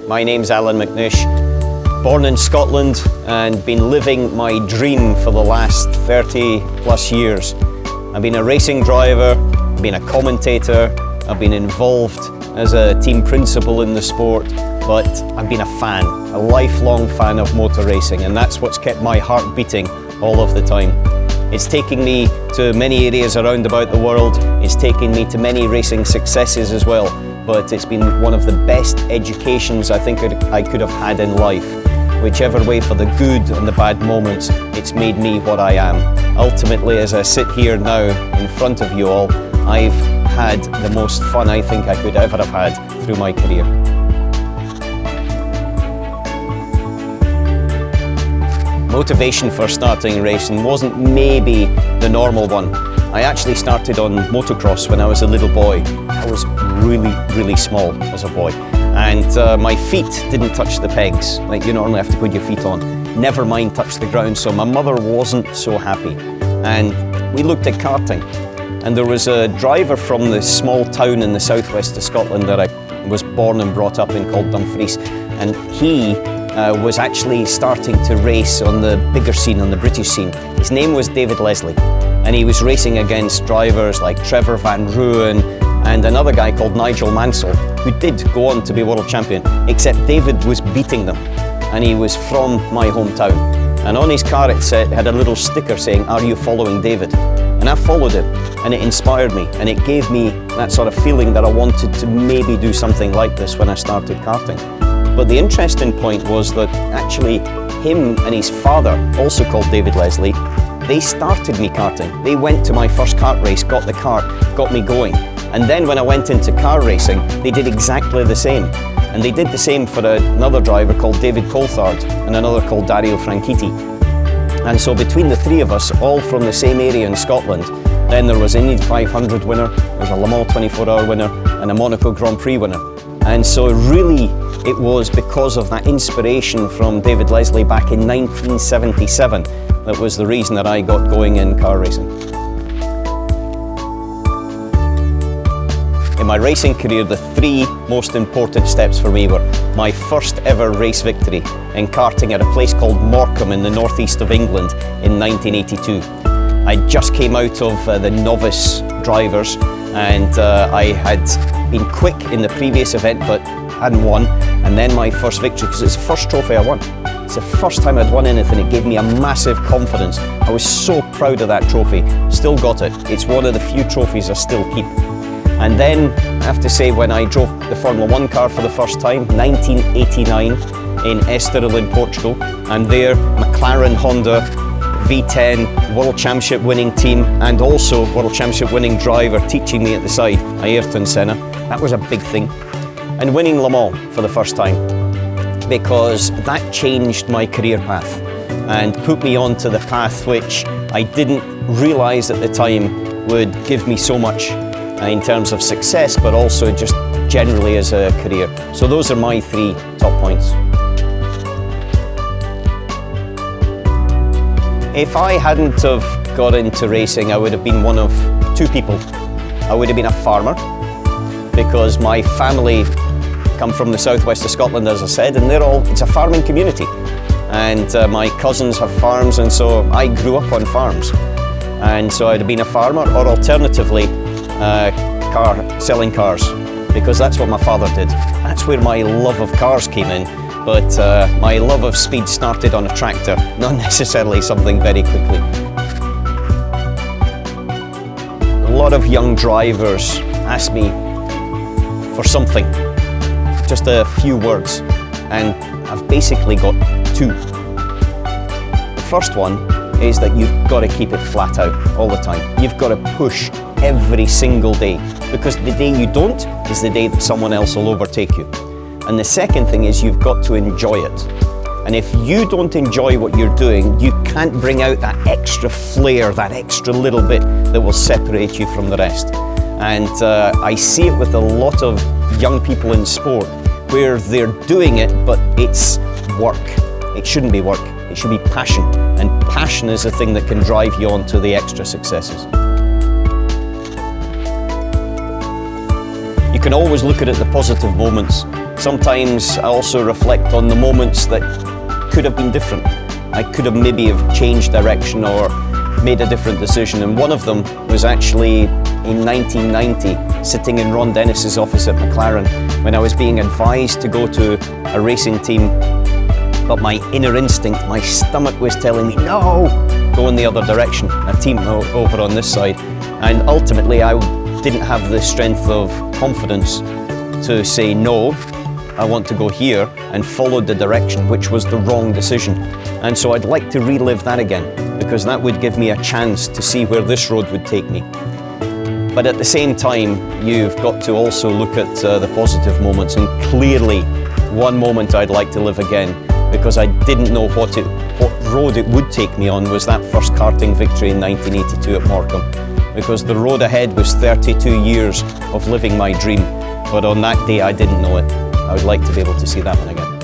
My name's Allan McNish, born in Scotland and been living my dream for the last 30 plus years. I've been a racing driver, I've been a commentator, I've been involved as a team principal in the sport, but I've been a fan, a lifelong fan of motor racing, and that's what's kept my heart beating all of the time. It's taken me to many areas around about the world, it's taken me to many racing successes as well, but it's been one of the best educations I think I could have had in life. Whichever way, for the good and the bad moments, it's made me what I am. Ultimately, as I sit here now in front of you all, I've had the most fun I think I could ever have had through my career. Motivation for starting racing wasn't maybe the normal one. I actually started on motocross when I was a little boy. I was really small as a boy, and my feet didn't touch the pegs like you normally have to put your feet on. Never mind touch the ground, so my mother wasn't so happy. And we looked at karting, and there was a driver from the small town in the southwest of Scotland that I was born and brought up in called Dumfries, and he was actually starting to race on the bigger scene, on the British scene. His name was David Leslie, and he was racing against drivers like Trevor Van Rooyen and another guy called Nigel Mansell, who did go on to be world champion, except David was beating them, and he was from my hometown. And on his car it had a little sticker saying, "Are you following David?" And I followed him, and it inspired me, and it gave me that sort of feeling that I wanted to maybe do something like this when I started karting. But the interesting point was that actually him and his father, also called David Leslie, they started me karting. They went to my first kart race, got the kart, got me going. And then when I went into car racing, they did exactly the same. And they did the same for another driver called David Coulthard and another called Dario Franchitti. And so between the three of us, all from the same area in Scotland, then there was an Indy 500 winner, there was a Le Mans 24-hour winner, and a Monaco Grand Prix winner. And so really, it was because of that inspiration from David Leslie back in 1977 that was the reason that I got going in car racing. In my racing career, the three most important steps for me were my first ever race victory in karting at a place called Morecambe in the northeast of England in 1982. I just came out of the novice drivers, and I had been quick in the previous event but hadn't won, and then my first victory, because it's the first trophy I won. It's the first time I'd won anything. It gave me a massive confidence. I was so proud of that trophy. Still got it. It's one of the few trophies I still keep. And then I have to say, when I drove the Formula 1 car for the first time, 1989 in Estoril in Portugal, and there McLaren Honda V10 World Championship winning team and also World Championship winning driver teaching me at the side, Ayrton Senna. That was a big thing. And winning Le Mans for the first time, because that changed my career path and put me onto the path which I didn't realise at the time would give me so much in terms of success, but also just generally as a career. So those are my three top points. If I hadn't have got into racing, I would have been one of two people. I would have been a farmer, because my family come from the southwest of Scotland, as I said, and it's a farming community. And my cousins have farms, and so I grew up on farms. And so I'd have been a farmer, or alternatively, selling cars, because that's what my father did. That's where my love of cars came in, but my love of speed started on a tractor, not necessarily something very quickly. A lot of young drivers ask me for something, just a few words, and I've basically got two. The first one is that you've got to keep it flat out all the time. You've got to push every single day, because the day you don't is the day that someone else will overtake you. And the second thing is you've got to enjoy it. And if you don't enjoy what you're doing, you can't bring out that extra flair, that extra little bit that will separate you from the rest. And I see it with a lot of young people in sport, where they're doing it, but it's work. It shouldn't be work, it should be passion. And passion is the thing that can drive you on to the extra successes. You can always look at it, the positive moments, Sometimes I also reflect on the moments that could have been different. I could have maybe have changed direction or made a different decision, and one of them was actually in 1990, sitting in Ron Dennis's office at McLaren when I was being advised to go to a racing team, but my inner instinct, my stomach was telling me, no, go in the other direction, a team over on this side. And ultimately I didn't have the strength of confidence to say no, I want to go here, and followed the direction, which was the wrong decision. And so I'd like to relive that again, because that would give me a chance to see where this road would take me. But at the same time, you've got to also look at the positive moments, and clearly one moment I'd like to live again, because I didn't know what road it would take me on, was that first karting victory in 1982 at Morecambe. Because the road ahead was 32 years of living my dream, but on that day I didn't know it. I would like to be able to see that one again.